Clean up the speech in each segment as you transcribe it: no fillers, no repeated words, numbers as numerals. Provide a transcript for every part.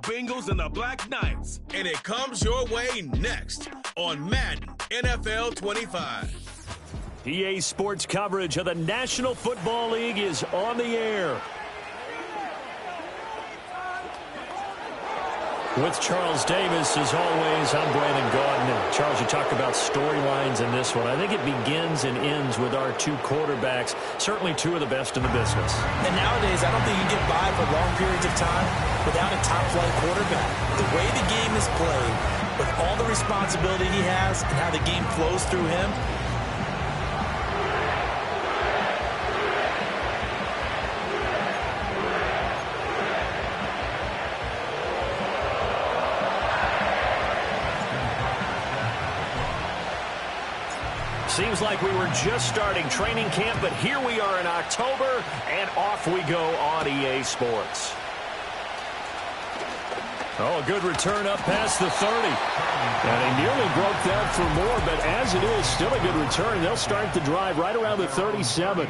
Bengals and the Black Knights, and it comes your way next on Madden NFL 25. EA Sports coverage of the National Football League is on the air. With Charles Davis, as always, I'm Brandon Gaudin. Charles, you talk about storylines in this one. I think it begins and ends with our two quarterbacks, certainly two of the best in the business. And nowadays, I don't think you can get by for long periods of time without a top-flight quarterback. The way the game is played, with all the responsibility he has and how the game flows through him, seems like we were just starting training camp, but here we are in October, and off we go on EA Sports. Oh, a good return up past the 30. And he nearly broke that for more, but as it is, still a good return. They'll start the drive right around the 37.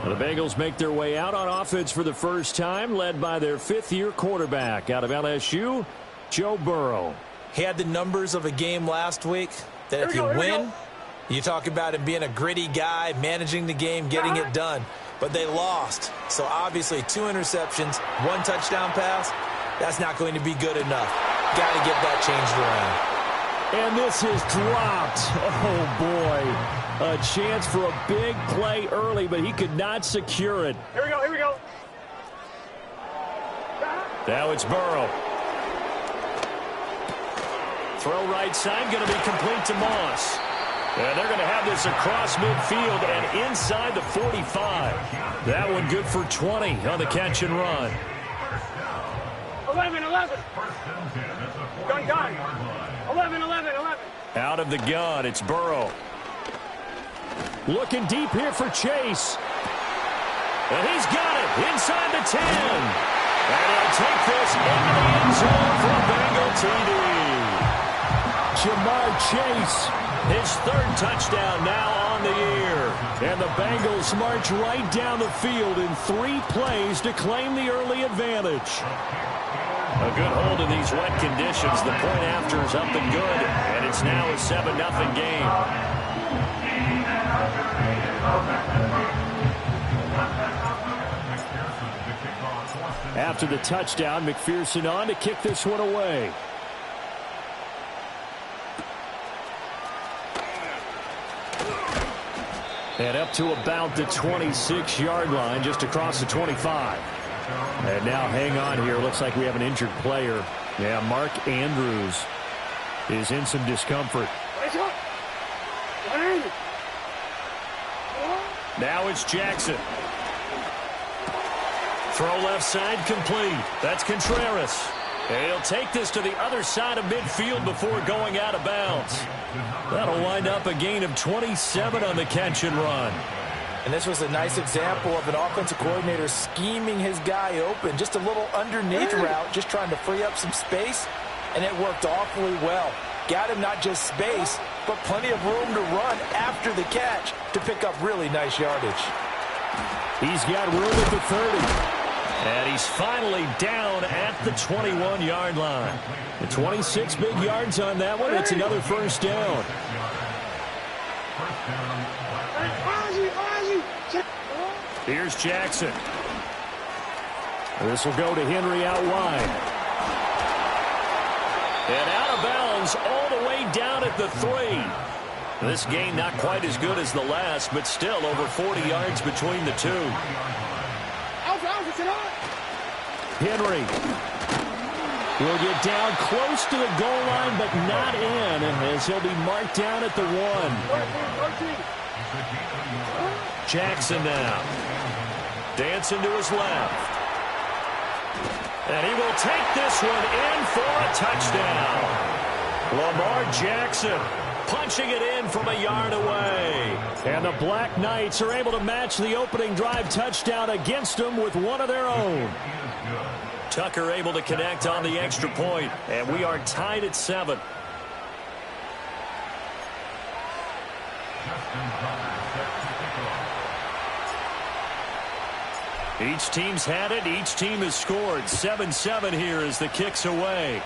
The Bengals make their way out on offense for the first time, led by their fifth-year quarterback out of LSU, Joe Burrow. He had the numbers of a game last week that if you win, you talk about him being a gritty guy, managing the game, getting it done. But they lost. So obviously 2 interceptions, 1 touchdown pass, that's not going to be good enough. Got to get that changed around. And this is dropped. Oh, boy. A chance for a big play early, but he could not secure it. Here we go, here we go. Now it's Burrow. Throw right side, going to be complete to Moss. And they're going to have this across midfield and inside the 45. That one good for 20 on the catch and run. 11. Gun. 11. Out of the gun, it's Burrow. Looking deep here for Chase. And he's got it inside the 10. And he'll take this into the end zone for a Bengal TD. Jamar Chase, his 3rd touchdown now on the year. And the Bengals march right down the field in 3 plays to claim the early advantage. A good hold in these wet conditions. The point after is up and good. And it's now a 7-0 game. After the touchdown, McPherson on to kick this one away. And up to about the 26-yard line, just across the 25. And now hang on here. Looks like we have an injured player. Yeah, Mark Andrews is in some discomfort. Now it's Jackson. Throw left side complete. That's Contreras. And he'll take this to the other side of midfield before going out of bounds. That'll wind up a gain of 27 on the catch and run. And this was a nice example of an offensive coordinator scheming his guy open. Just a little underneath route, just trying to free up some space, and it worked awfully well. Got him not just space, but plenty of room to run after the catch to pick up really nice yardage. He's got room at the 30. And he's finally down at the 21-yard line. The 26 big yards on that one. It's another first down. Here's Jackson. This will go to Henry out wide. And out of bounds all the way down at the 3. This gain not quite as good as the last, but still over 40 yards between the two. Henry will get down close to the goal line, but not in, as he'll be marked down at the 1. Jackson now. Dancing to his left. And he will take this one in for a touchdown. Lamar Jackson punching it in from a yard away. And the Black Knights are able to match the opening drive touchdown against them with one of their own. Tucker able to connect on the extra point, and we are tied at 7. Each team's had it. Each team has scored. 7-7 here as the kick's away.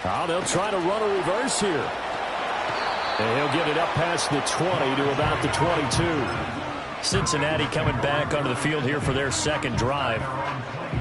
Oh, they'll try to run a reverse here. And he'll get it up past the 20 to about the 22. Cincinnati coming back onto the field here for their second drive.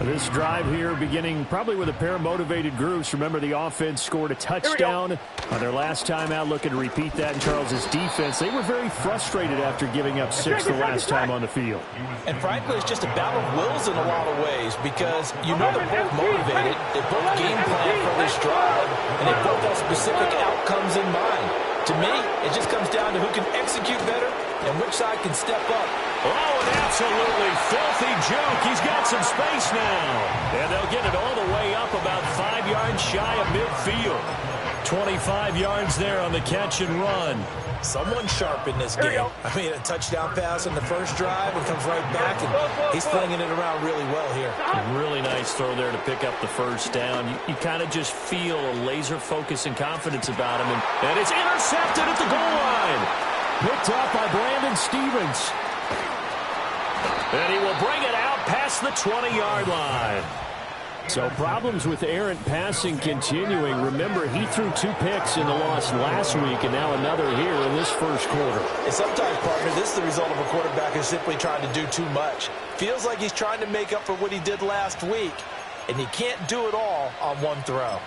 This drive here beginning probably with a pair of motivated groups. Remember, the offense scored a touchdown on their last time out. Looking to repeat that in Charles' defense. They were very frustrated after giving up 6 the last time on the field. And frankly, it's just a battle of wills in a lot of ways because you know they're both motivated. They both game plan for this drive, and they both have specific outcomes in mind. To me, it just comes down to who can execute better and which side can step up. Oh, an absolutely filthy joke. He's got some space now. And they'll get it all the way up about 5 yards shy of midfield. 25 yards there on the catch and run. Someone sharp in this game. I mean, a touchdown pass in the first drive and comes right back, and he's flinging it around really well here. A really nice throw there to pick up the first down. You kind of just feel a laser focus and confidence about him. And it's intercepted at the goal line. Picked up by Brandon Stevens. And he will bring it out past the 20-yard line. So problems with errant passing continuing. Remember, he threw 2 picks in the loss last week, and now another here in this first quarter. And sometimes, partner, this is the result of a quarterback who's simply trying to do too much. Feels like he's trying to make up for what he did last week, and he can't do it all on one throw.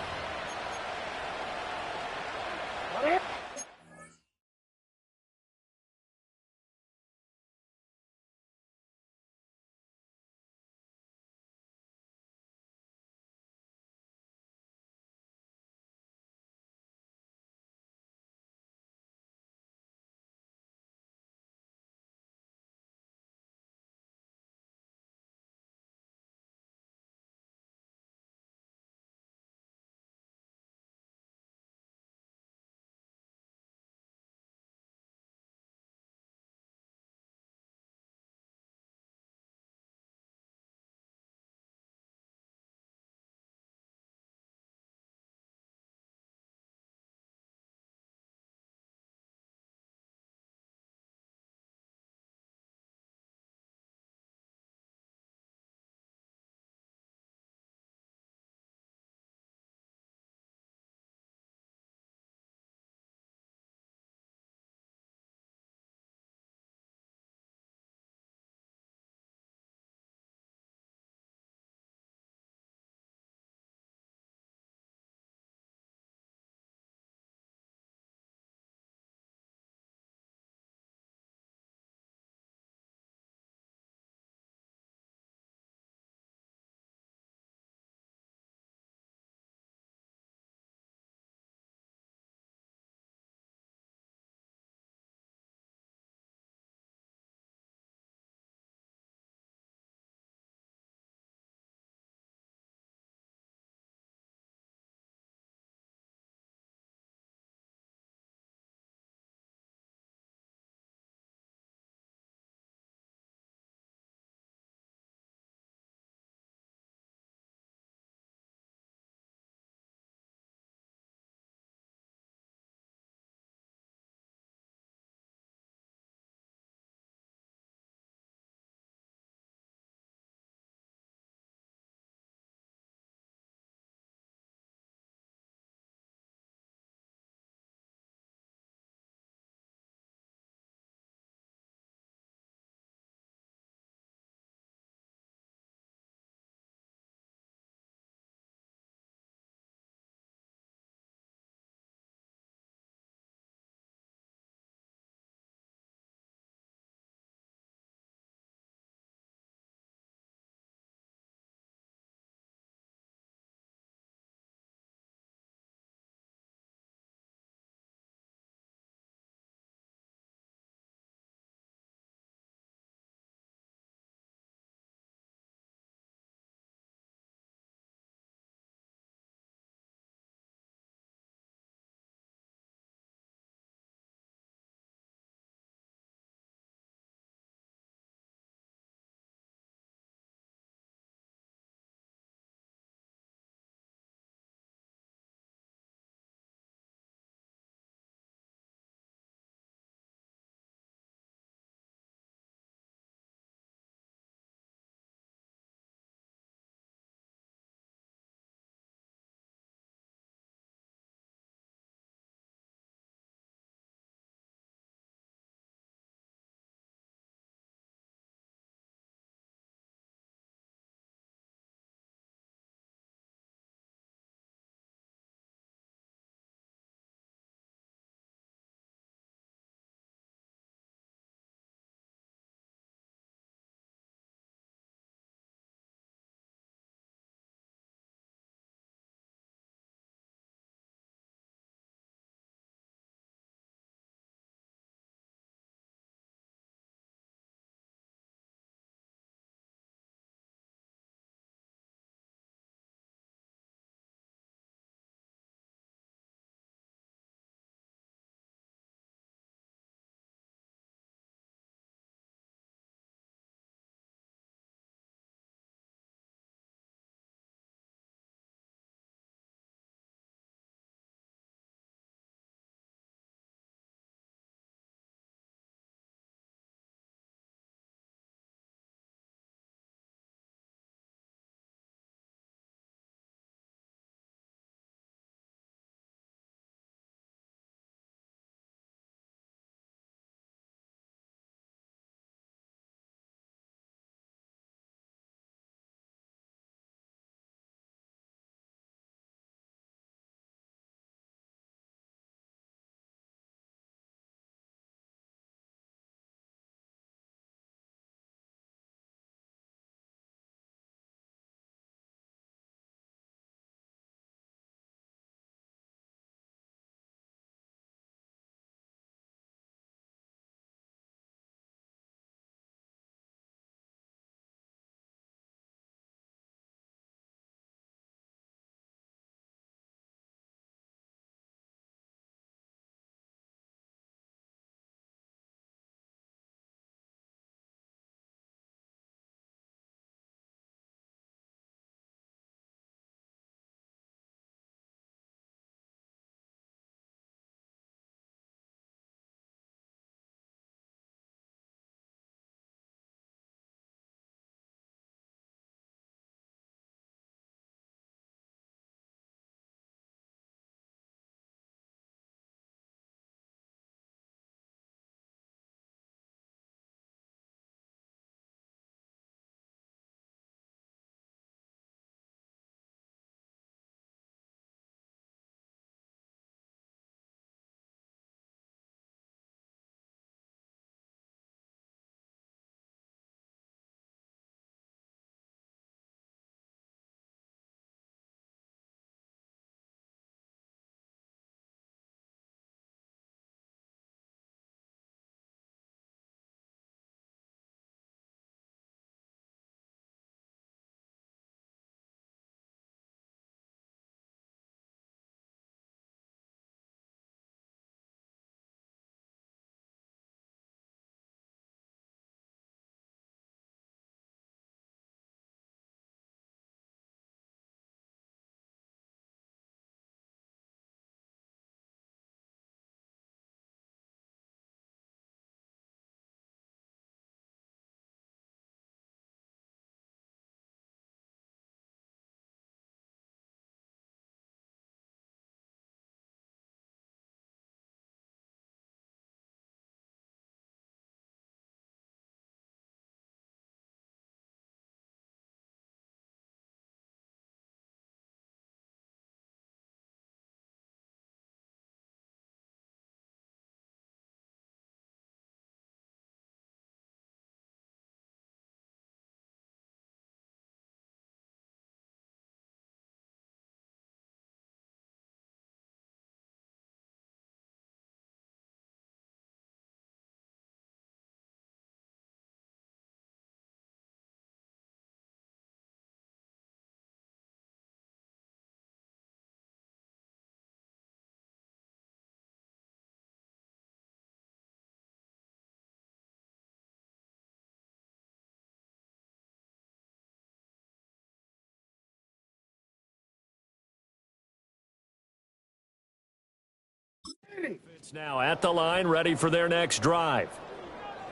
It's now at the line, ready for their next drive.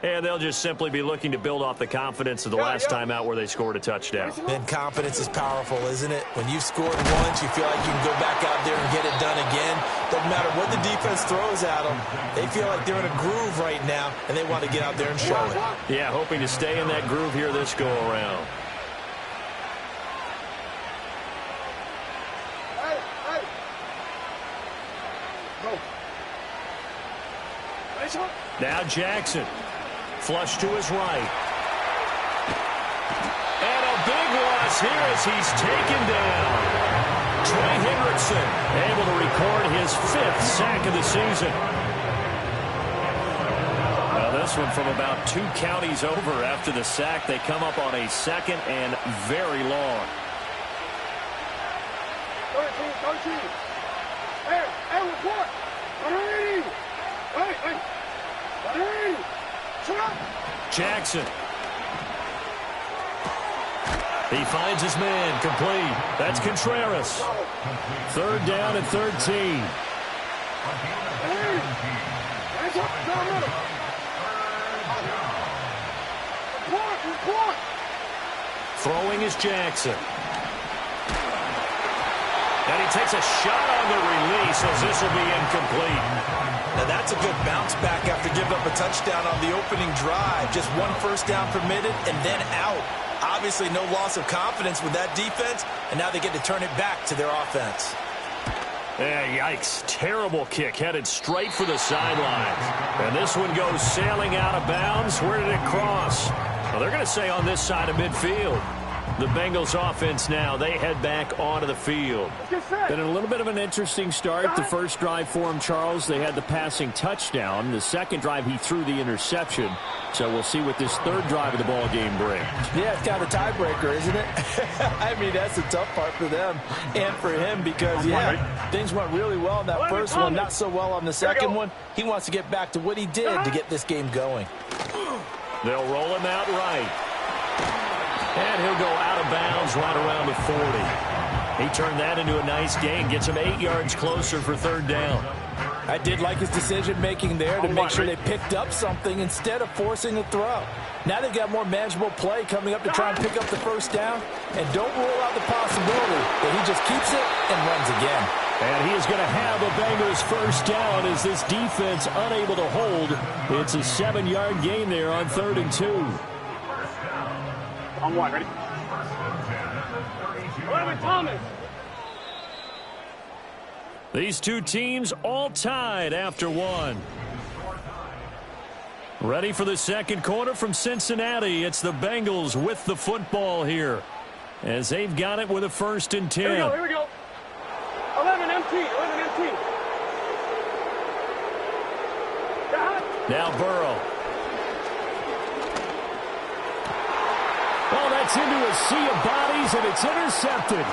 And they'll just simply be looking to build off the confidence of the last time out where they scored a touchdown. And confidence is powerful, isn't it? When you've scored once, you feel like you can go back out there and get it done again. Doesn't matter what the defense throws at them. They feel like they're in a groove right now, and they want to get out there and show it. Yeah, hoping to stay in that groove here this go-around. Now Jackson. Flush to his right. And a big loss here as he's taken down. Trey Hendrickson able to record his 5th sack of the season. Now this one from about 2 counties over after the sack. They come up on a 2nd and very long. 13. Hey, report. Hey. Jackson. He finds his man, complete. That's Contreras. 3rd down and 13. Throwing is Jackson. And he takes a shot on the release as this will be incomplete. Now that's a good bounce back after giving up a touchdown on the opening drive. Just 1 first down permitted and then out. Obviously no loss of confidence with that defense, and now they get to turn it back to their offense. Yeah, yikes. Terrible kick headed straight for the sidelines. And this one goes sailing out of bounds. Where did it cross? Well, they're going to say on this side of midfield. The Bengals offense now, they head back onto the field. Been a little bit of an interesting start. The first drive for him, Charles, they had the passing touchdown. The second drive, he threw the interception. So we'll see what this 3rd drive of the ball game brings. Yeah, it's kind of a tiebreaker, isn't it? I mean, that's the tough part for them and for him because, yeah, things went really well in that first one, not so well on the second one. He wants to get back to what he did to get this game going. They'll roll him out right. And he'll go out of bounds right around the 40. He turned that into a nice gain. Gets him 8 yards closer for 3rd down. I did like his decision-making there to make sure they picked up something instead of forcing a throw. Now they've got more manageable play coming up to try and pick up the first down. And don't rule out the possibility that he just keeps it and runs again. And he is going to have a Bengals first down as this defense unable to hold. It's a 7-yard gain there on 3rd and 2. On 1, ready? 11, Thomas. These two teams all tied after 1. Ready for the second quarter from Cincinnati. It's the Bengals with the football here as they've got it with a 1st and 10. Here we go. 11 empty. Now Burrow. Well, that's into a sea of bodies, and it's intercepted.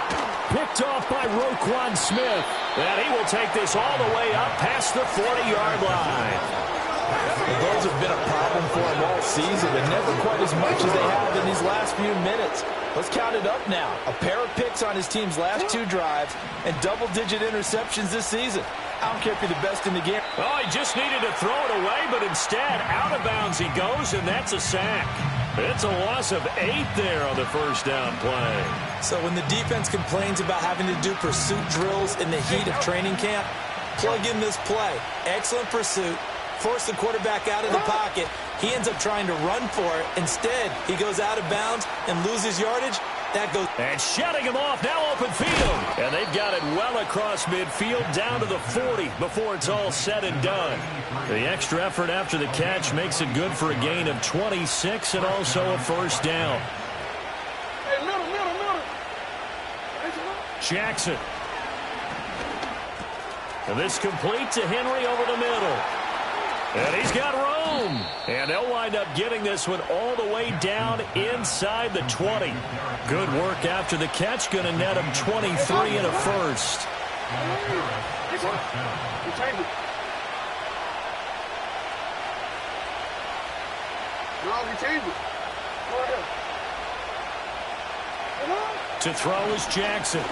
Picked off by Roquan Smith. And he will take this all the way up past the 40-yard line. Well, those have been a problem for him all season, and never quite as much as they have in these last few minutes. Let's count it up now. A pair of picks on his team's last 2 drives and double-digit interceptions this season. I don't care if you're the best in the game. Oh, he just needed to throw it away, but instead, out of bounds he goes, and that's a sack. It's a loss of 8 there on the first down play. So when the defense complains about having to do pursuit drills in the heat of training camp, plug in this play. Excellent pursuit. Force the quarterback out of the pocket. He ends up trying to run for it. Instead, he goes out of bounds and loses yardage. That goes. And shutting him off, now open field. And they've got it well across midfield down to the 40 before it's all said and done. The extra effort after the catch makes it good for a gain of 26 and also a first down. Hey, middle. Jackson. And this complete to Henry over the middle. And he's got room. And they'll wind up getting this one all the way down inside the 20. Good work after the catch. Going to net him 23 and a first. To throw is Jackson.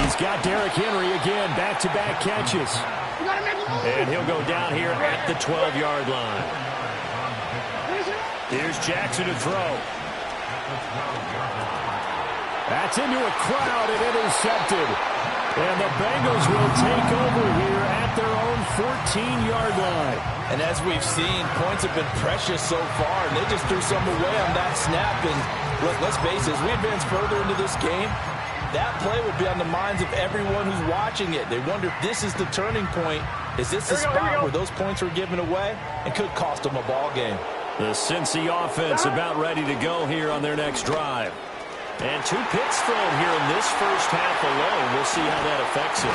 He's got Derrick Henry again. Back-to-back catches. And he'll go down here at the 12-yard line. Here's Jackson to throw. That's into a crowd and intercepted. And the Bengals will take over here at their own 14-yard line. And as we've seen, points have been precious so far, and they just threw some away on that snap. And look, let's face it, as we advance further into this game, that play would be on the minds of everyone who's watching it. They wonder if this is the turning point. Is this the spot where those points were given away and could cost them a ball game? The Cincy offense about ready to go here on their next drive. And 2 picks thrown here in this first half alone. We'll see how that affects him.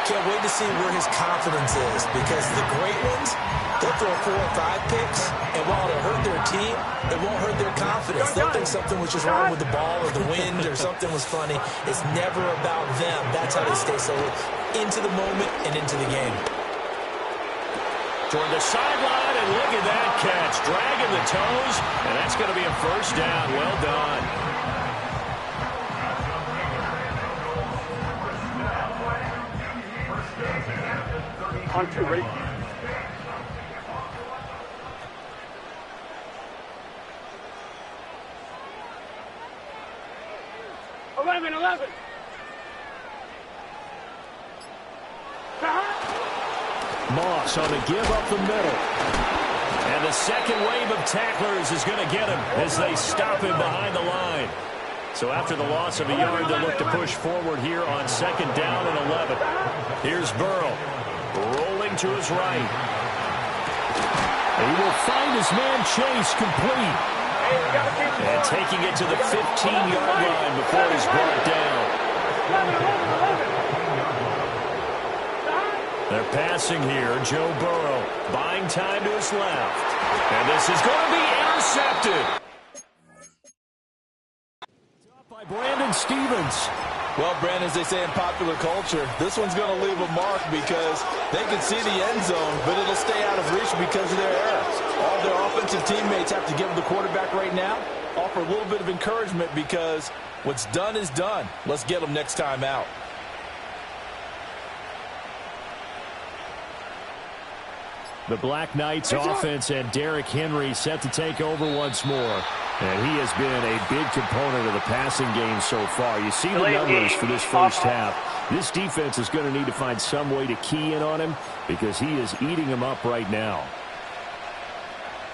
Can't wait to see where his confidence is, because the great ones, they'll throw 4 or 5 picks, and while it'll hurt their team, it won't hurt their confidence. They'll think something was just wrong with the ball or the wind or something was funny. It's never about them. That's how they stay so into the moment and into the game. Toward the sideline, and look at that catch. Dragging the toes, and that's going to be a first down. Well done. On 2, ready? Eleven. Moss on the give up the middle. And the second wave of tacklers is going to get him as they stop him behind the line. So after the loss of a yard, they'll look to push forward here on 2nd down and 11. Here's Burrow. Rolling to his right. He will find his man Chase complete. And taking it to the 15-yard line before he's brought down. They're passing here. Joe Burrow buying time to his left. And this is going to be intercepted. By Brandon Stevens. Well, Brandon, as they say in popular culture, this one's going to leave a mark because they can see the end zone, but it'll stay out of reach because of their errors. All their offensive teammates have to give the quarterback right now, offer a little bit of encouragement because what's done is done. Let's get them next time out. The Black Knights offense and Derrick Henry set to take over once more. And he has been a big component of the passing game so far. You see the numbers for this first half. This defense is going to need to find some way to key in on him because he is eating him up right now.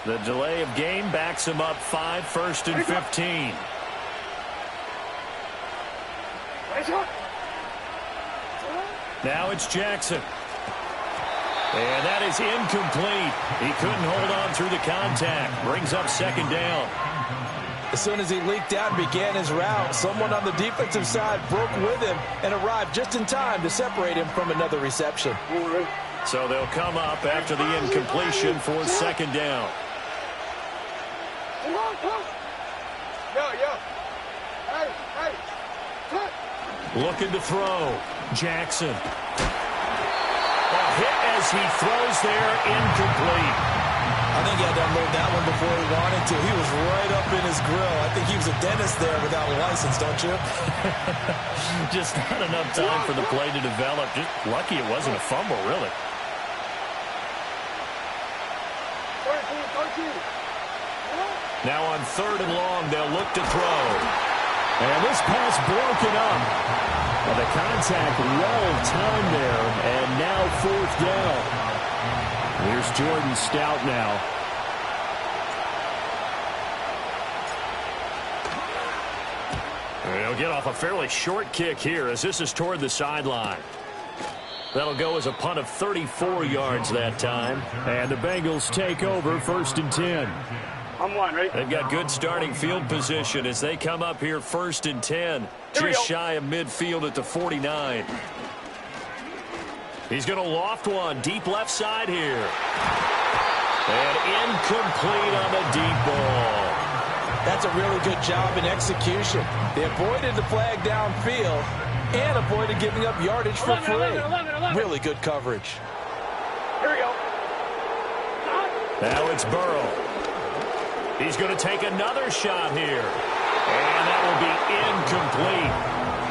The delay of game backs him up 5, 1st and 15. Now it's Jackson. And that is incomplete. He couldn't hold on through the contact. Brings up 2nd down. As soon as he leaked out and began his route, someone on the defensive side broke with him and arrived just in time to separate him from another reception. So they'll come up after the incompletion for 2nd down. Looking to throw. Jackson. A hit as he throws there, incomplete. I think he had to unload that one before he wanted to. He was right up in his grill. I think he was a dentist there without a license, don't you? Just not enough time for the play to develop. Just lucky it wasn't a fumble, really. 13. Now on 3rd and long, they'll look to throw. And this pass broken up. Well, the contact well timed there, and now 4th down. Here's Jordan Stout now. He'll get off a fairly short kick here as this is toward the sideline. That'll go as a punt of 34 yards that time. And the Bengals take over 1st and 10. I'm 1, ready? They've got good starting field position as they come up here 1st and 10. Just shy of midfield at the 49. He's going to loft one deep left side here. And incomplete on the deep ball. That's a really good job in execution. They avoided the flag downfield and avoided giving up yardage for free. 11. Really good coverage. Here we go. Now it's Burrow. He's going to take another shot here. And that will be incomplete.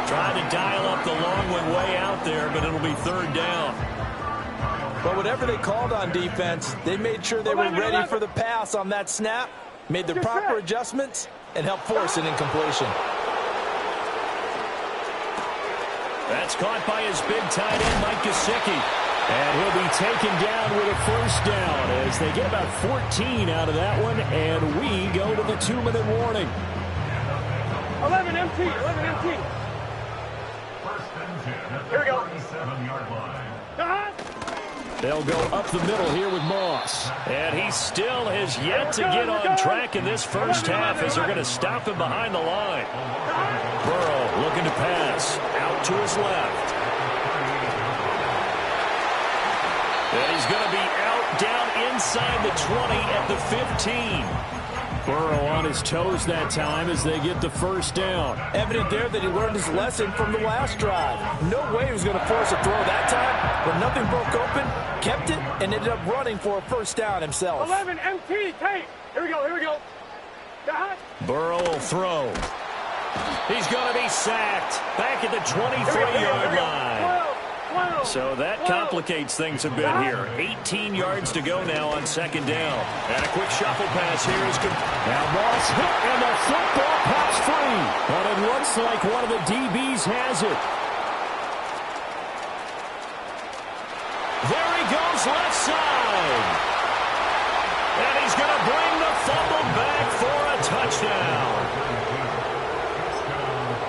Trying to dial up the long one way out there, but it'll be 3rd down. But whatever they called on defense, they made sure they were ready for the pass on that snap, made the proper adjustments, and helped force an incompletion. That's caught by his big tight end, Mike Gesicki. And he'll be taken down with a first down as they get about 14 out of that one, and we go to the 2-minute warning. 11 MT, 11 MT. Here we go. They'll go up the middle here with Moss. And he still has yet to get on track in this first half as they're going to stop him behind the line. Burrow looking to pass out to his left. And he's going to be out down inside the 20 at the 15. Burrow on his toes that time as they get the first down. Evident there that he learned his lesson from the last drive. No way he was going to force a throw that time, but nothing broke open, kept it, and ended up running for a first down himself. 11 MT, tape. Here we go, here we go. Burrow will throw. He's going to be sacked back at the 23-yard line. So that complicates things a bit here. 18 yards to go now on second down. And a quick shuffle pass here is good. Now Moss hit, and the football pops free. But it looks like one of the DBs has it. There he goes left side. And he's going to bring the fumble back for a touchdown.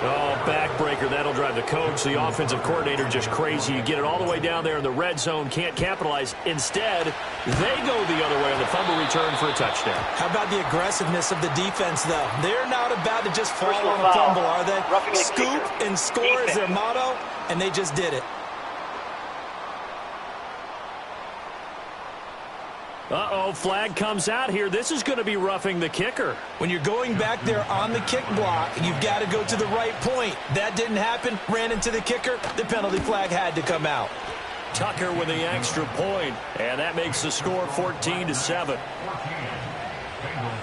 Oh, backbreaker. That'll drive the coach, the offensive coordinator, just crazy. You get it all the way down there in the red zone, can't capitalize. Instead, they go the other way on the fumble return for a touchdown. How about the aggressiveness of the defense, though? They're not about to just fall on a fumble, are they? Scoop and score is their motto, and they just did it. Uh-oh, flag comes out here. This is going to be roughing the kicker. When you're going back there on the kick block, you've got to go to the right point. That didn't happen. Ran into the kicker. The penalty flag had to come out. Tucker with the extra point, and that makes the score 14-7.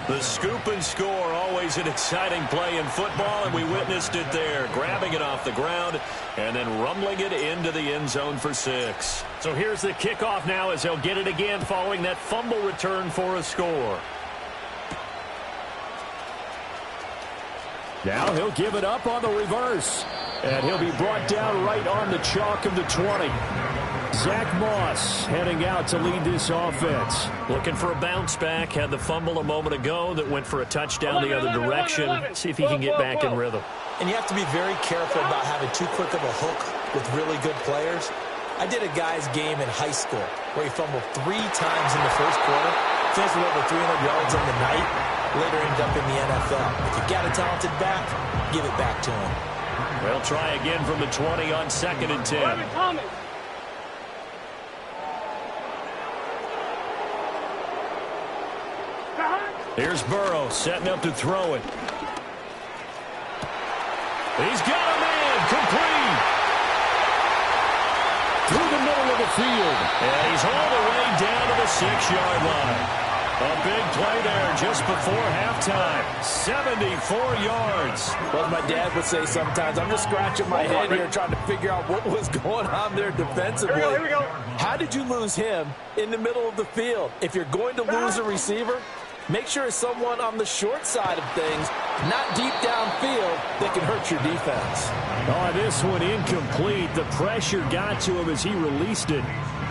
The scoop and score, always an exciting play in football, and we witnessed it there. Grabbing it off the ground and then rumbling it into the end zone for 6. So here's the kickoff now as they'll get it again following that fumble return for a score. Now he'll give it up on the reverse. And he'll be brought down right on the chalk of the 20. Zach Moss heading out to lead this offense. Looking for a bounce back. Had the fumble a moment ago that went for a touchdown the other direction. See if he can get back in rhythm. And you have to be very careful about having too quick of a hook with really good players. I did a guy's game in high school where he fumbled 3 times in the first quarter, finished with over 300 yards on the night, later ended up in the NFL. If you've got a talented back, give it back to him. They'll try again from the 20 on 2nd and 10. Here's Burrow setting up to throw it. He's got a man complete. Through the middle of the field. And he's all the way down to the 6-yard line. A big play there just before halftime. 74 yards. Well, my dad would say sometimes, I'm just scratching my head here trying to figure out what was going on there defensively. Here we go. How did you lose him in the middle of the field? If you're going to lose a receiver, make sure it's someone on the short side of things, not deep downfield, that can hurt your defense. Oh, this one incomplete. The pressure got to him as he released it.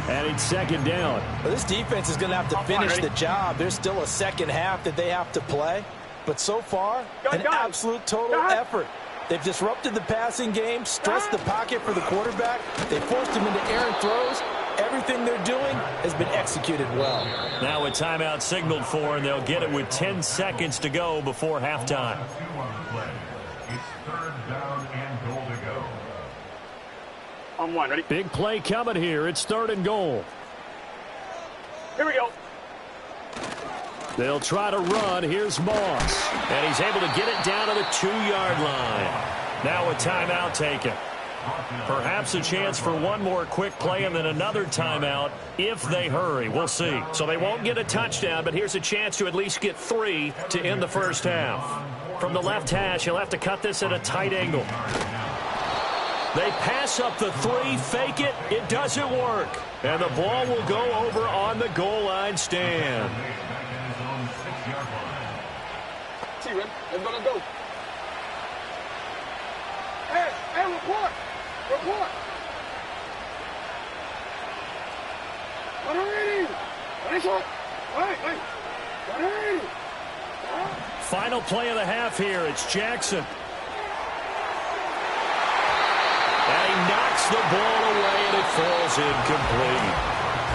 And it's 2nd down. Well, this defense is going to have to finish the job. There's still a second half that they have to play. But so far, an absolute total effort. They've disrupted the passing game, stressed the pocket for the quarterback. They forced him into errant throws. Everything they're doing has been executed well. Now a timeout signaled for, and they'll get it with 10 seconds to go before halftime. It's 3rd down and goal to go. On 1, ready? Big play coming here. It's 3rd and goal. Here we go. They'll try to run. Here's Moss. And he's able to get it down to the 2-yard line. Now a timeout taken. Perhaps a chance for one more quick play and then another timeout if they hurry. We'll see. So they won't get a touchdown, but here's a chance to at least get 3 to end the first half. From the left hash, he'll have to cut this at a tight angle. They pass up the three, fake it. It doesn't work. And the ball will go over on the goal line stand. See, Rim. Let's go. Hey, report. Report. Final play of the half here. It's Jackson. And he knocks the ball away, and it falls incomplete.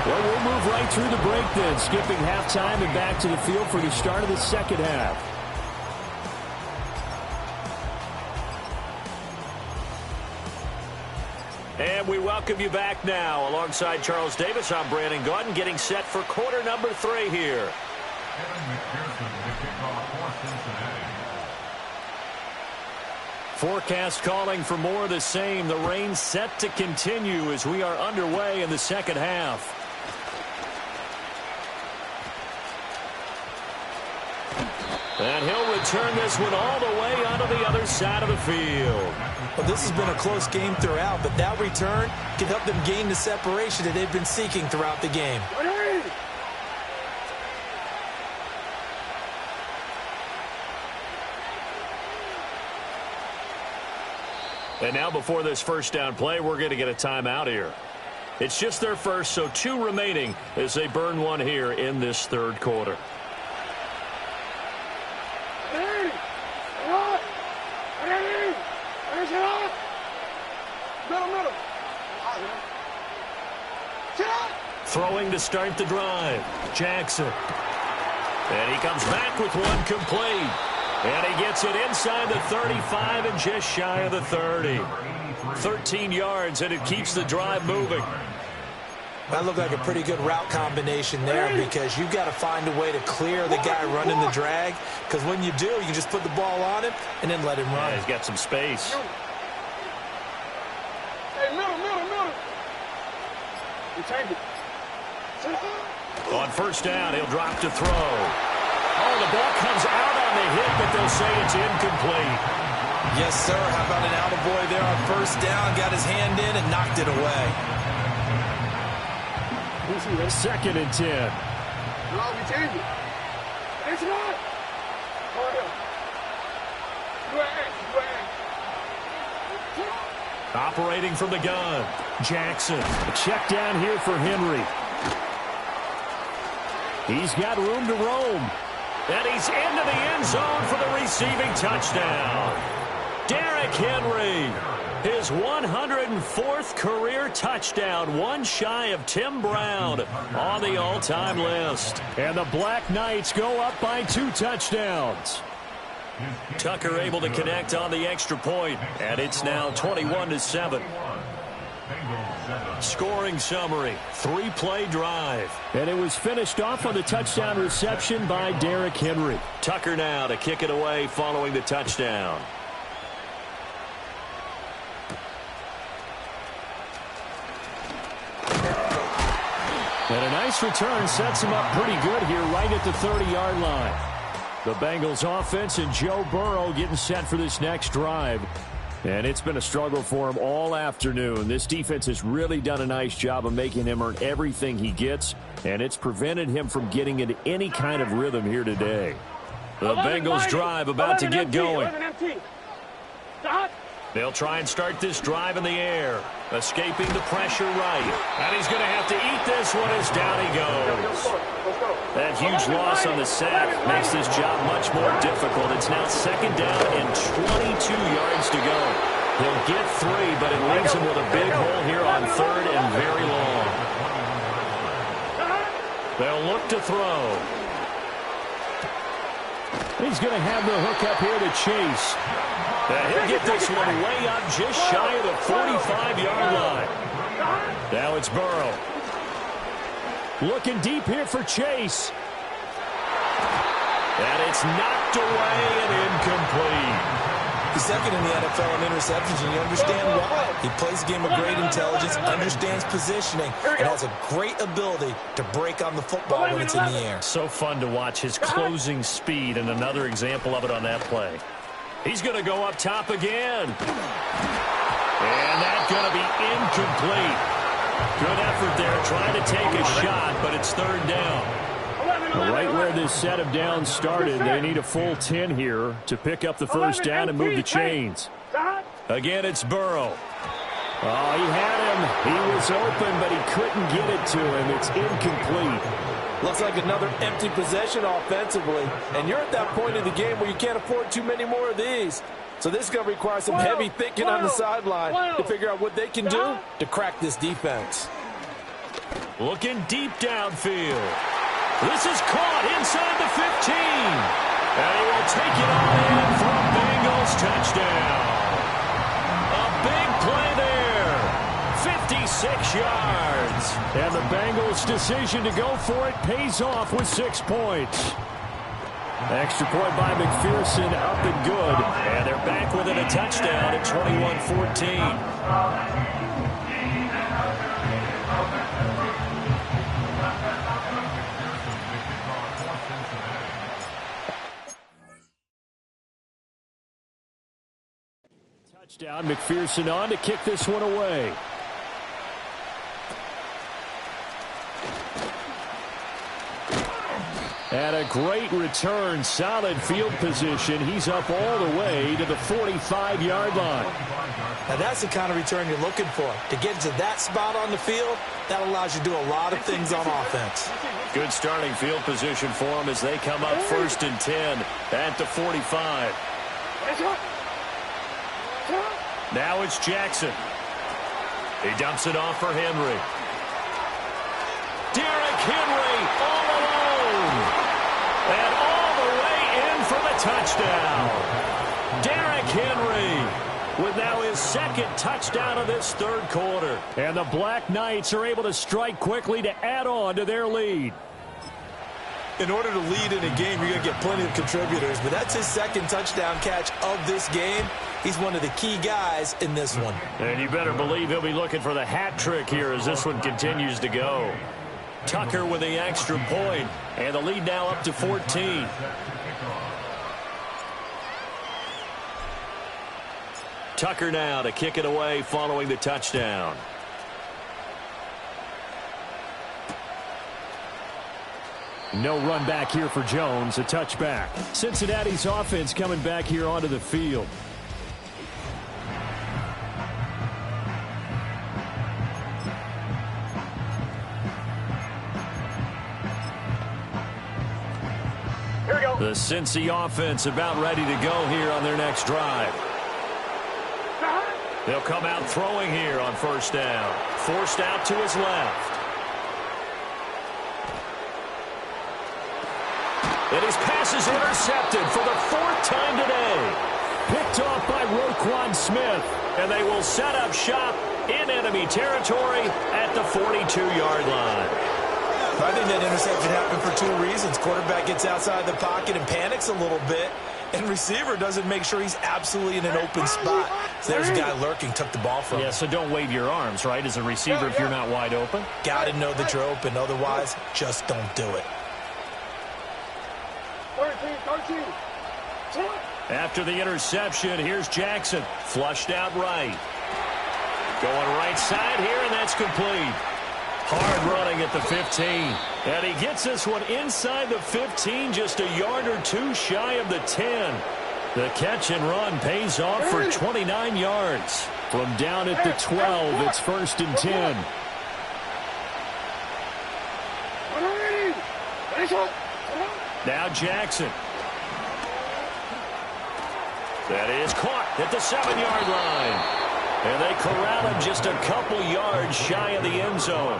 Well, we'll move right through the break then, skipping halftime and back to the field for the start of the second half. And we welcome you back now. Alongside Charles Davis, I'm Brandon Gaudin, getting set for quarter number 3 here. Forecast calling for more of the same. The rain set to continue as we are underway in the second half. And he'll return this one all the way onto the other side of the field. Well, this has been a close game throughout, but that return can help them gain the separation that they've been seeking throughout the game. And now before this first down play, we're going to get a timeout here. It's just their first, so 2 remaining as they burn one here in this third quarter. Throwing to start the drive. Jackson. And he comes back with one complete. And he gets it inside the 35 and just shy of the 30. 13 yards, and it keeps the drive moving. That looked like a pretty good route combination there because you've got to find a way to clear the guy running the drag. Because when you do, you can just put the ball on him and then let him run. Yeah, he's got some space. Hey, middle. You take it. On first down, he'll drop to throw. Oh, the ball comes out on the hit, but they'll say it's incomplete. Yes, sir. How about an attaboy there on first down? Got his hand in and knocked it away. 2nd and 10. No, we change it. It's not. Operating from the gun. Jackson. A check down here for Henry. He's got room to roam. And he's into the end zone for the receiving touchdown. Derrick Henry. His 104th career touchdown, one shy of Tim Brown on the all-time list. And the Black Knights go up by 2 touchdowns. Tucker able to connect on the extra point, and it's now 21-7. Scoring summary, 3-play drive. And it was finished off on the touchdown reception by Derrick Henry. Tucker now to kick it away following the touchdown. And a nice return sets him up pretty good here right at the 30-yard line. The Bengals offense and Joe Burrow getting set for this next drive. And it's been a struggle for him all afternoon. This defense has really done a nice job of making him earn everything he gets, and it's prevented him from getting into any kind of rhythm here today. The Bengals drive about to get going. They'll try and start this drive in the air. Escaping the pressure right. And he's going to have to eat this one as down he goes. That huge loss on the sack makes this job much more difficult. It's now 2nd down and 22 yards to go. He'll get 3, but it leaves him with a big hole here on 3rd and very long. They'll look to throw. He's going to have the hook up here to Chase. He'll get this one way up just shy of the 45-yard line. Now it's Burrow. Looking deep here for Chase. And it's knocked away and incomplete. He's 2nd in the NFL in interceptions, and you understand why. He plays a game of great intelligence, understands positioning, and has a great ability to break on the football when it's in the air. So fun to watch his closing speed, and another example of it on that play. He's going to go up top again. And that's going to be incomplete. Good effort there, trying to take a shot, but it's third down. Right where this set of downs started, they need a full 10 here to pick up the first down and move the chains. Again, it's Burrow. Oh, he had him. He was open, but he couldn't get it to him. It's incomplete. Looks like another empty possession offensively. And you're at that point in the game where you can't afford too many more of these. So this is going to require some heavy thinking on the sideline to figure out what they can do to crack this defense. Looking deep downfield. This is caught inside the 15. And he will take it all in for a Bengals touchdown. A big play there. 56 yards. And the Bengals' decision to go for it pays off with 6 points. Extra point by McPherson, up and good. And they're back within a touchdown at 21-14. Touchdown, McPherson on to kick this one away. And a great return, solid field position. He's up all the way to the 45-yard line. Now that's the kind of return you're looking for. To get to that spot on the field, that allows you to do a lot of things on offense. Good starting field position for them as they come up 1st and 10 at the 45. Now it's Jackson. He dumps it off for Henry. Derrick Henry all alone. And all the way in for the touchdown. Derrick Henry with now his 2nd touchdown of this 3rd quarter. And the Black Knights are able to strike quickly to add on to their lead. In order to lead in a game, you're going to get plenty of contributors, but that's his 2nd touchdown catch of this game. He's one of the key guys in this one. And you better believe he'll be looking for the hat trick here as this one continues to go. Tucker with the extra point, and the lead now up to 14. Tucker now to kick it away following the touchdown. No run back here for Jones, a touchback. Cincinnati's offense coming back here onto the field. The Cincy offense about ready to go here on their next drive. They'll come out throwing here on 1st down. Forced out to his left. And his pass is intercepted for the 4th time today. Picked off by Roquan Smith. And they will set up shop in enemy territory at the 42-yard line. I think that interception happened for 2 reasons. Quarterback gets outside the pocket and panics a little bit, and receiver doesn't make sure he's absolutely in an open spot. So there's a guy lurking, took the ball from him. Yeah, so don't wave your arms, right, as a receiver if you're not wide open. Got to know that you're open. Otherwise, just don't do it. After the interception, here's Jackson. Flushed out right. Going right side here, and that's complete. Hard running at the 15. And he gets this one inside the 15, just a yard or 2 shy of the 10. The catch and run pays off for 29 yards. From down at the 12, it's 1st and 10. Now Jackson. That is caught at the 7-yard line. And they corral him just a couple yards shy of the end zone.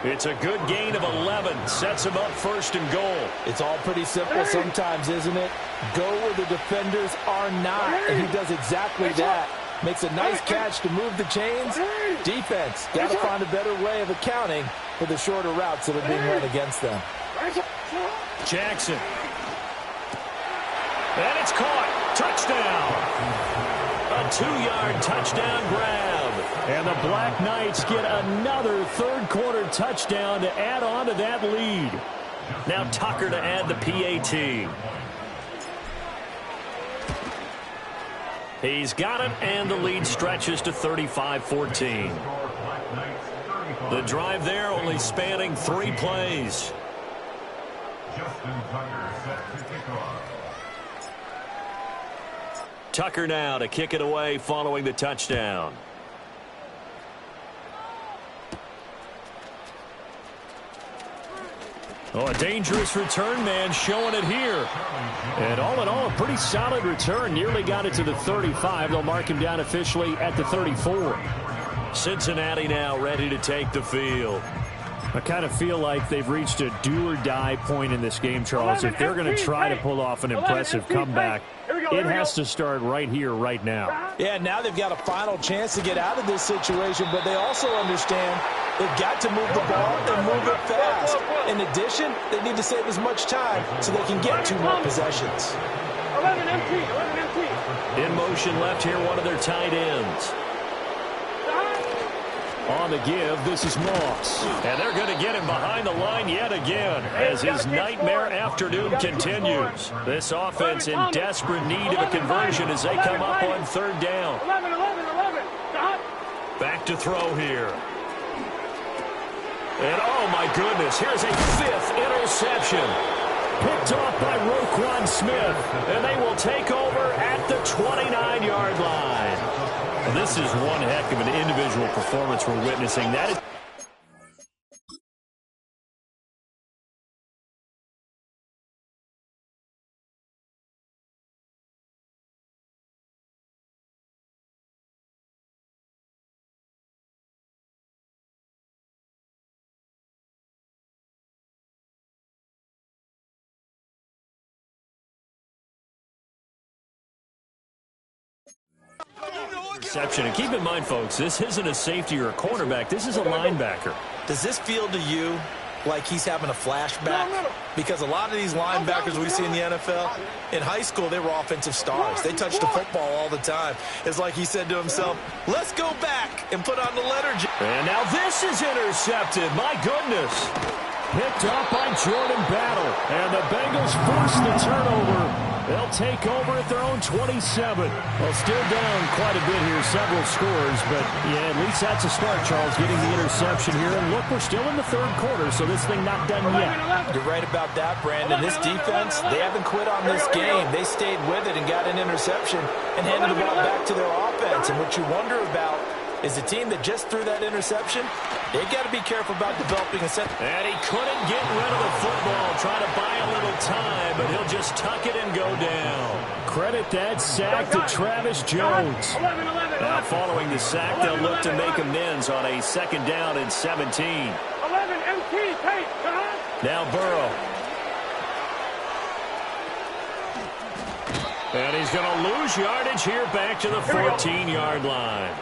It's a good gain of 11. Sets him up 1st and goal. It's all pretty simple sometimes, isn't it? Go where the defenders are not, and he does exactly that. Makes a nice catch to move the chains. Defense, got to find a better way of accounting for the shorter routes that are being run against them. Jackson. And it's caught. Touchdown. A 2-yard touchdown grab. And the Black Knights get another 3rd quarter touchdown to add on to that lead. Now Tucker to add the PAT. He's got it, and the lead stretches to 35-14. The drive there only spanning 3 plays. Justin Tucker set to kick off. Tucker now to kick it away following the touchdown. Oh, a dangerous return man showing it here. And all in all, a pretty solid return. Nearly got it to the 35. They'll mark him down officially at the 34. Cincinnati now ready to take the field. I kind of feel like they've reached a do-or-die point in this game, Charles. If they're going to try to pull off an impressive comeback, it has to start right here, right now. Yeah, now they've got a final chance to get out of this situation, but they also understand they've got to move the ball and move it fast. In addition, they need to save as much time so they can get 2 more possessions. 11 MT. In motion left here, one of their tight ends. On the give, this is Moss. And they're going to get him behind the line yet again as his nightmare afternoon continues. This offense in desperate need of a conversion as they come up on 3rd down. 11. Back to throw here. And oh my goodness, here's a 5th interception. Picked off by Roquan Smith. And they will take over at the 29-yard line. And this is one heck of an individual performance we're witnessing. That is reception. And keep in mind, folks, this isn't a safety or a cornerback. This is a linebacker. Does this feel to you like he's having a flashback? Because a lot of these linebackers we see in the NFL, in high school, they were offensive stars. They touched the football all the time. It's like he said to himself, let's go back and put on the letter J. And now this is intercepted. My goodness. Picked up by Jordan Battle. And the Bengals force the turnover. They'll take over at their own 27. Well, still down quite a bit here, several scores. But, yeah, at least that's a start, Charles, getting the interception here. And, look, we're still in the 3rd quarter, so this thing not done yet. You're right about that, Brandon. This defense, they haven't quit on this game. They stayed with it and got an interception and handed the ball back to their offense. And what you wonder about is the team that just threw that interception, they got to be careful about developing a set. And he couldn't get rid of the football, trying to buy a little time, but he'll just tuck it and go down. Credit that sack to Travis Jones. Now following the sack, they'll look to make amends on a 2nd down and 17. 11 MT. Now Burrow. And he's going to lose yardage here back to the 14-yard line.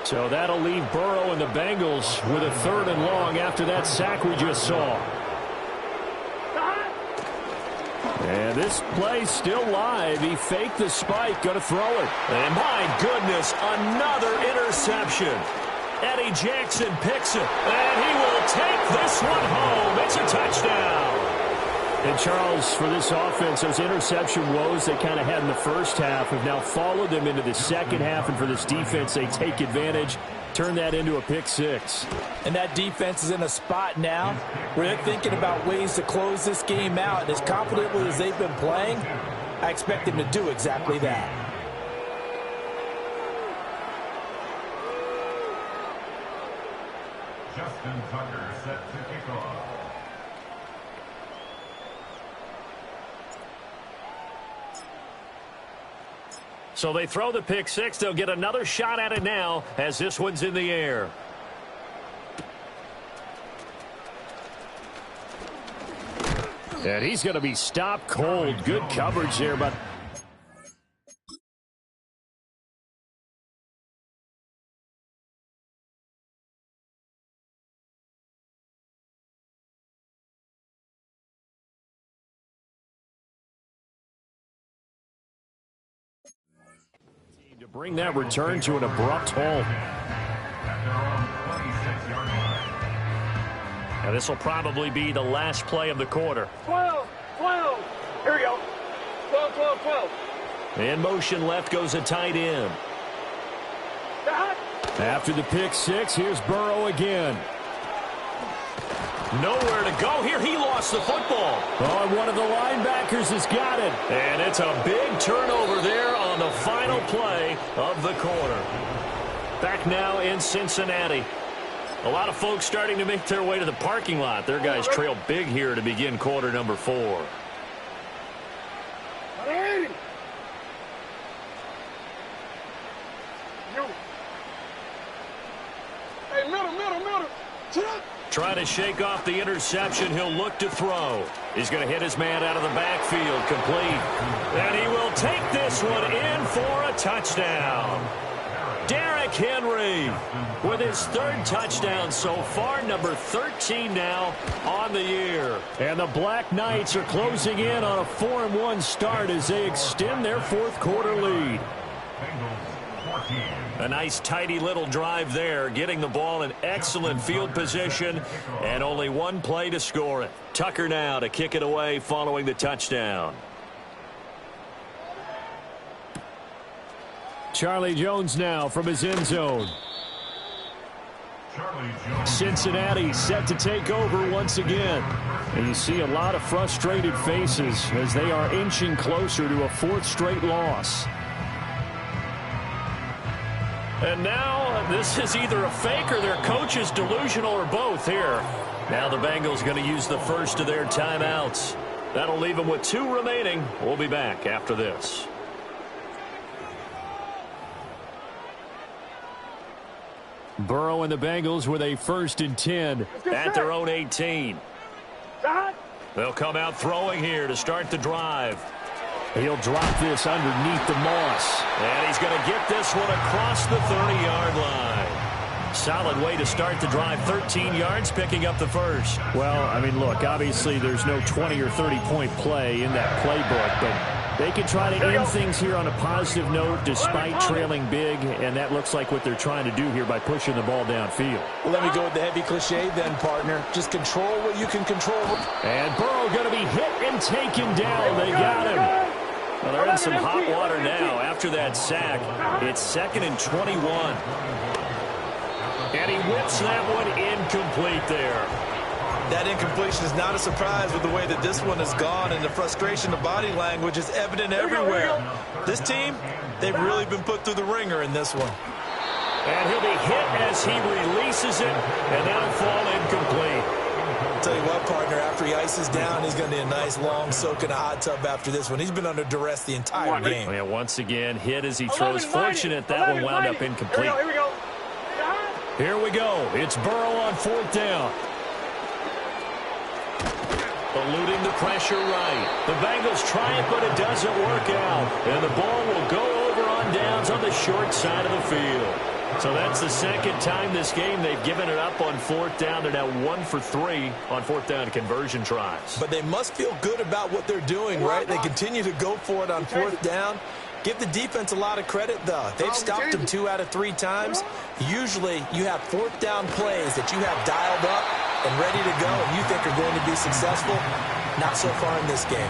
So that'll leave Burrow and the Bengals with a 3rd and long after that sack we just saw. And this play's still live. He faked the spike, going to throw it. And my goodness, another interception. Eddie Jackson picks it, and he will take this one home. It's a touchdown. And, Charles, for this offense, those interception woes they kind of had in the first half have now followed them into the second half. And for this defense, they take advantage, turn that into a pick 6. And that defense is in a spot now where they're thinking about ways to close this game out. And as confidently as they've been playing, I expect them to do exactly that. Justin Tucker set to kick off. So they throw the pick 6. They'll get another shot at it now as this one's in the air. And he's going to be stopped cold. Good coverage there, but to bring that return to an abrupt halt. And this will probably be the last play of the quarter. 12. Here we go. 12. In motion left goes a tight end. After the pick six, here's Burrow again. Nowhere to go here. He lost the football. Oh, one of the linebackers has got it. And it's a big turnover there on the final play of the quarter. Back now in Cincinnati. A lot of folks starting to make their way to the parking lot. Their guys trail big here to begin quarter number 4. Trying to shake off the interception. He'll look to throw. He's going to hit his man out of the backfield. Complete. And he will take this one in for a touchdown. Derrick Henry with his 3rd touchdown so far, number 13 now on the year. And the Black Knights are closing in on a 4-1 start as they extend their 4th quarter lead. A nice tidy little drive there, getting the ball in excellent field position, and only one play to score it. Tucker now to kick it away following the touchdown. Charlie Jones now from his end zone. Cincinnati set to take over once again. And you see a lot of frustrated faces as they are inching closer to a 4th straight loss. And now this is either a fake or their coach is delusional or both here. Now the Bengals going to use the first of their timeouts. That'll leave them with 2 remaining. We'll be back after this. Burrow and the Bengals with a 1st and 10 at their own 18. They'll come out throwing here to start the drive. He'll drop this underneath the moss. And he's going to get this one across the 30-yard line. Solid way to start the drive. 13 yards, picking up the first. Well, I mean, look, obviously there's no 20 or 30-point play in that playbook, but they can try to end things here on a positive note despite trailing big, and that looks like what they're trying to do here by pushing the ball downfield. Well, let me go with the heavy cliche then, partner. Just control what you can control. And Burrow going to be hit and taken down. They got him. Well, they're in some hot water now after that sack. It's 2nd and 21. And he whips that one incomplete there. That incompletion is not a surprise with the way that this one has gone, and the frustration, the body language is evident everywhere. This team, they've really been put through the ringer in this one. And he'll be hit as he releases it, and that'll fall incomplete. I'll tell you what, partner, after he ices down, he's going to need a nice long soak in a hot tub after this one. He's been under duress the entire game. Yeah, once again, hit as he throws. Fortunate that one wound up incomplete. Here we go. Here we go. It's Burrow on 4th down. Eluding the pressure right. The Bengals try it, but it doesn't work out. And the ball will go over on downs on the short side of the field. So that's the 2nd time this game they've given it up on 4th down. They're now 1 for 3 on 4th down conversion tries. But they must feel good about what they're doing, right? They continue to go for it on 4th down. Give the defense a lot of credit, though. They've stopped them 2 out of 3 times. Usually, you have 4th down plays that you have dialed up and ready to go, and you think are going to be successful. Not so far in this game.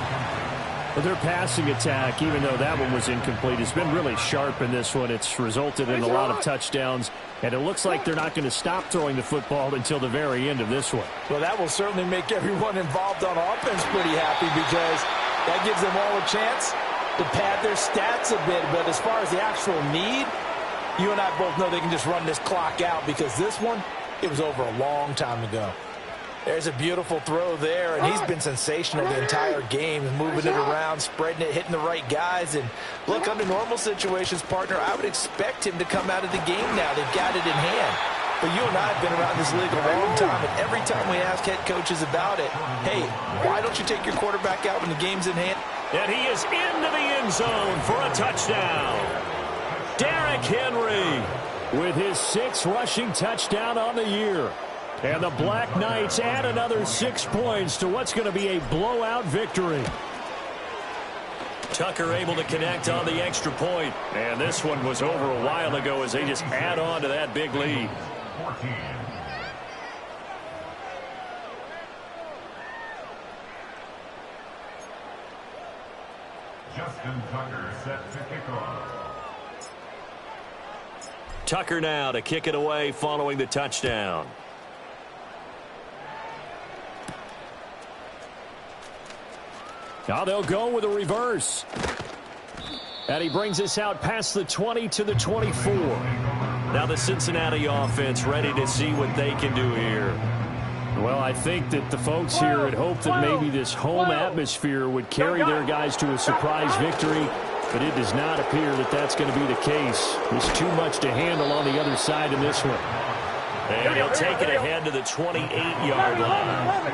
Well, their passing attack, even though that one was incomplete, has been really sharp in this one. It's resulted in a lot of touchdowns, and it looks like they're not going to stop throwing the football until the very end of this one. Well, that will certainly make everyone involved on offense pretty happy, because that gives them all a chance to pad their stats a bit. But as far as the actual need, you and I both know they can just run this clock out, because this one, it was over a long time ago. There's a beautiful throw there, and he's been sensational the entire game, moving it around, spreading it, hitting the right guys. And look, under normal situations, partner, I would expect him to come out of the game now. They've got it in hand. But you and I have been around this league a long time, and every time we ask head coaches about it, hey, why don't you take your quarterback out when the game's in hand? And he is into the end zone for a touchdown. Derrick Henry with his 6th rushing touchdown on the year. And the Black Knights add another 6 points to what's going to be a blowout victory. Tucker able to connect on the extra point. And this one was over a while ago as they just add on to that big lead. 14. and Tucker set to kick off. Tucker now to kick it away following the touchdown. Now they'll go with a reverse. And he brings us out past the 20 to the 24. Now the Cincinnati offense ready to see what they can do here. Well, I think that the folks here had hoped that maybe this home atmosphere would carry their guys to a surprise victory, but it does not appear that that's going to be the case. There's too much to handle on the other side in this one. And he'll take it ahead to the 28-yard line.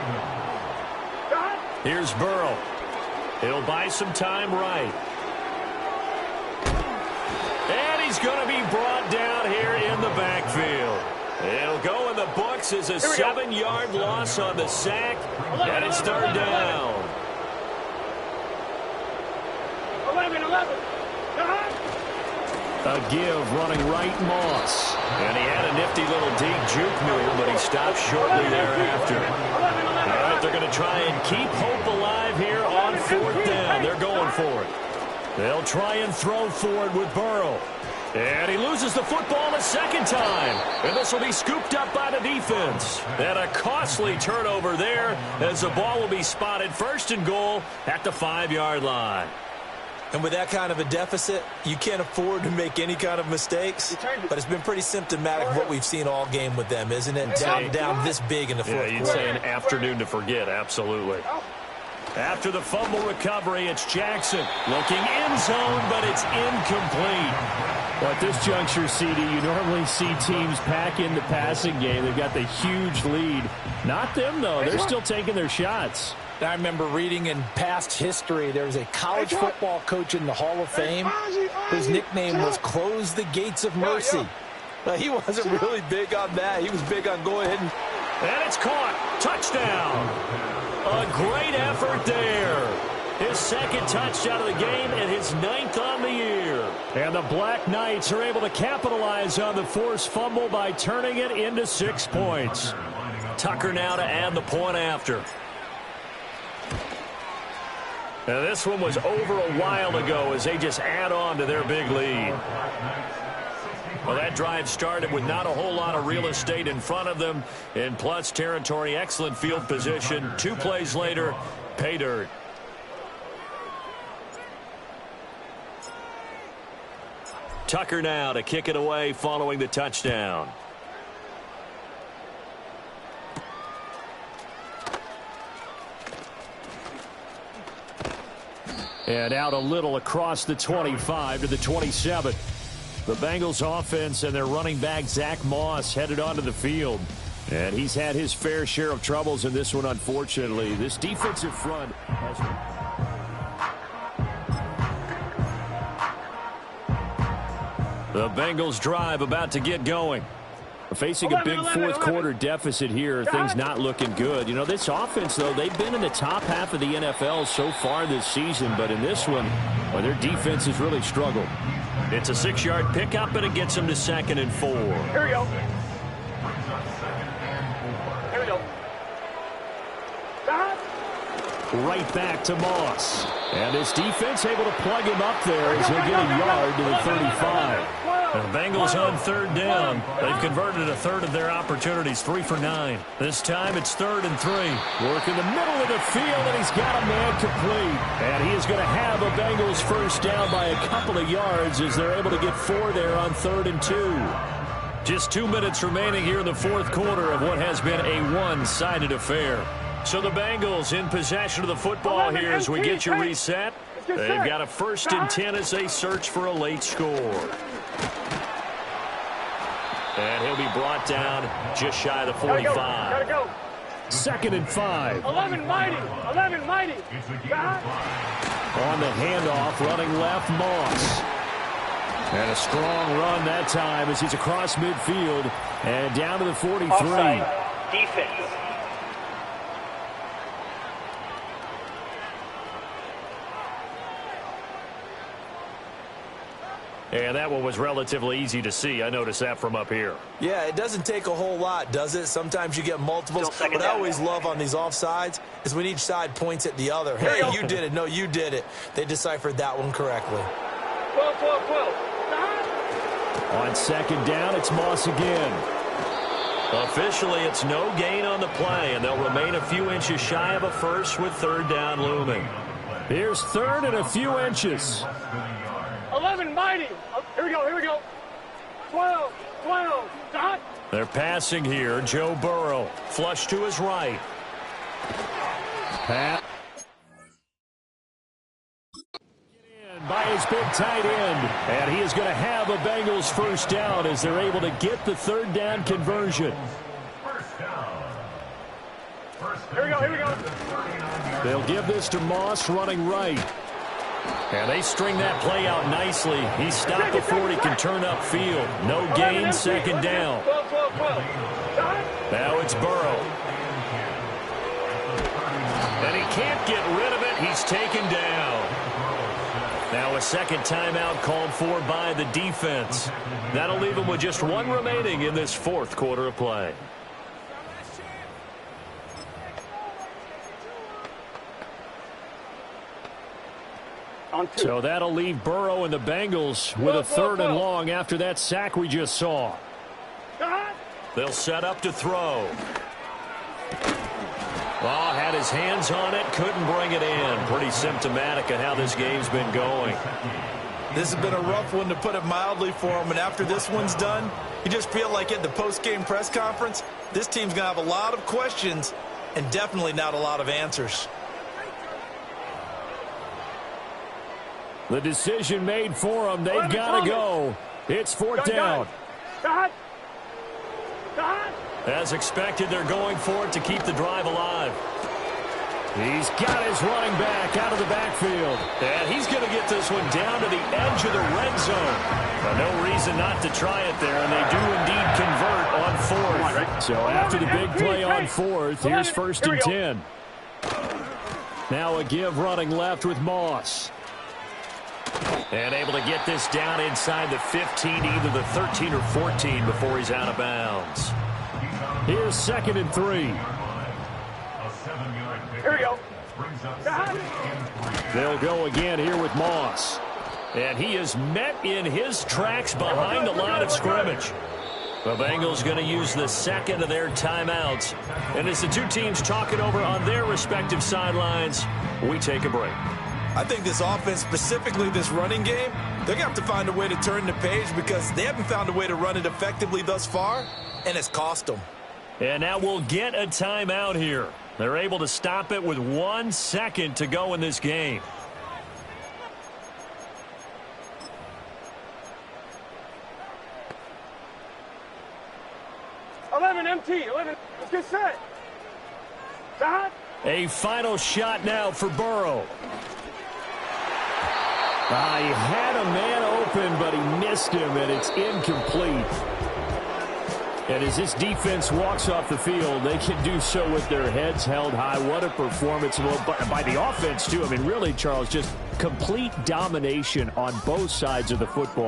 Here's Burrow. He'll buy some time right. And he's going to be brought down here in the backfield. It'll go in the books as a 7-yard loss on the sack, and it's third down. 11. A give running right, Moss. And he had a nifty little deep juke move, but he stopped shortly thereafter. All right, they're going to try and keep hope alive here on fourth down. They're going for it. They'll try and throw for it with Burrow. And he loses the football a second time. And this will be scooped up by the defense. And a costly turnover there as the ball will be spotted first and goal at the 5-yard line. And with that kind of a deficit, you can't afford to make any kind of mistakes. But it's been pretty symptomatic of what we've seen all game with them, isn't it? Down this big in the fourth quarter. You'd say an afternoon to forget, absolutely. After the fumble recovery, it's Jackson looking end zone, but it's incomplete. Well, at this juncture, CD, you normally see teams pack in the passing game. They've got the huge lead. Not them, though. They're still taking their shots. I remember reading in past history, there was a college football coach in the Hall of Fame whose nickname was Close the Gates of Mercy. But he wasn't really big on that. He was big on go ahead and it's caught. Touchdown. A great effort there. His second touchdown of the game and his 9th on the year. And the Black Knights are able to capitalize on the forced fumble by turning it into 6 points. Tucker now to add the point after. Now this one was over a while ago as they just add on to their big lead. Well, that drive started with not a whole lot of real estate in front of them. In plus territory, excellent field position. 2 plays later, pay dirt. Tucker now to kick it away following the touchdown. And out a little across the 25 to the 27. The Bengals offense and their running back, Zach Moss, headed onto the field. And he's had his fair share of troubles in this one, unfortunately. This defensive front has... The Bengals drive about to get going. Facing a big fourth quarter deficit here, things not looking good. You know, this offense, though, they've been in the top half of the NFL so far this season, but in this one, well, their defense has really struggled. It's a 6-yard pickup, and it gets them to 2nd and 4. Here we go. Here we go. Right back to Moss. And this defense able to plug him up there as he'll get a yard to the 35. The Bengals on 3rd down. They've converted a third of their opportunities, 3 for 9. This time it's 3rd and 3. Work in the middle of the field, and he's got a man complete. And he is going to have a Bengals first down by a couple of yards as they're able to get 4 there on 3rd and 2. Just 2 minutes remaining here in the fourth quarter of what has been a one-sided affair. So the Bengals in possession of the football here as we get you reset. They've got a 1st and 10 as they search for a late score. And he'll be brought down just shy of the 45. Gotta go. 2nd and 5. 11 mighty. 11 mighty. On the handoff, running left, Moss. And a strong run that time as he's across midfield and down to the 43. Offside. Defense. And that one was relatively easy to see. I noticed that from up here. Yeah, it doesn't take a whole lot, does it? Sometimes you get multiples. What I always love on these offsides is when each side points at the other. Hey, you did it. No, you did it. They deciphered that one correctly. 12, 12, 12. On second down, it's Moss again. Officially, it's no gain on the play, and they'll remain a few inches shy of a first with third down looming. Here's third and a few inches. 11, mighty. Oh, here we go, here we go. 12, 12, dot. They're passing here. Joe Burrow, flush to his right. Pat. By his big tight end. And he is going to have a Bengals first down as they're able to get the third down conversion. Here we go, here we go. They'll give this to Moss running right. And they string that play out nicely. He stopped before he can turn upfield. No gain, second down. 12, 12, 12. Now it's Burrow. And he can't get rid of it. He's taken down. Now a second timeout called for by the defense. That'll leave him with just one remaining in this fourth quarter of play. So that'll leave Burrow and the Bengals with a third and long after that sack we just saw. They'll set up to throw. Oh, had his hands on it, couldn't bring it in. Pretty symptomatic of how this game's been going. This has been a rough one, to put it mildly, for him. And after this one's done, you just feel like at the post-game press conference, this team's going to have a lot of questions and definitely not a lot of answers. The decision made for them. They've got to go. It's fourth down. As expected, they're going for it to keep the drive alive. He's got his running back out of the backfield. And he's going to get this one down to the edge of the red zone. No reason not to try it there, and they do indeed convert on fourth. So after the big play on fourth, here's first and 10. Now a give running left with Moss. And able to get this down inside the 15, either the 13 or 14 before he's out of bounds. Here's second and 3. Here we go. They'll go again here with Moss. And he is met in his tracks behind the line of scrimmage. The Bengals going to use the second of their timeouts. And as the two teams talk it over on their respective sidelines, we take a break. I think this offense, specifically this running game, they're going to have to find a way to turn the page because they haven't found a way to run it effectively thus far, and it's cost them. And now we'll get a timeout here. They're able to stop it with 1 second to go in this game. MT, 11, let's get set. Stop. A final shot now for Burrow. He had a man open, but he missed him, and it's incomplete. And as this defense walks off the field, they can do so with their heads held high. What a performance by the offense, too. I mean, really, Charles, just complete domination on both sides of the football.